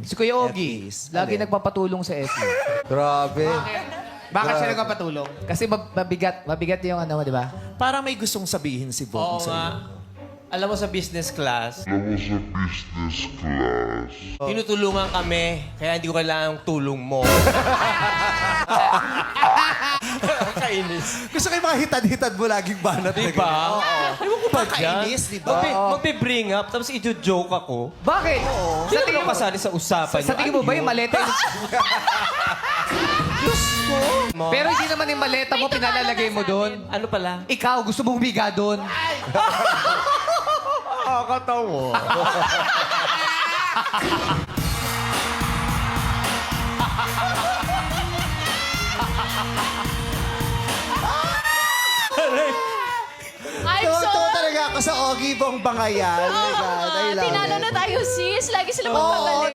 Si Kuya Ogie, At least. lagi Alin? nagpapatulong sa FE. Grabe. Bakit siya nagpapatulong? Kasi mabigat yung ano mo, di ba? Parang may gustong sabihin si Bong Oo sa'yo. nga. Alam mo sa business class, tinutulungan kami, kaya hindi ko kailangan ng tulong mo. Kainis. Gusto ko yung mga hitad-hitad mo laging banat. Di ba? Ewan ko ba dyan? Kakainis, di ba? Magbe-bring up, tapos i-joke ako. Bakit? Sa tingin mo kasali sa usapan Sa tingin mo ba yung maleta yung... mo? Pero hindi naman yung maleta mo pinalalagay mo doon. Ano pala? Ikaw, gusto mong humiga doon. Nakakatawa. I'm so... Tuwa talaga ako sa Ogie Bong Bangayan. Oh my God, I love Tinalo it. na tayo, sis. Lagi sila Oo, magpapalik.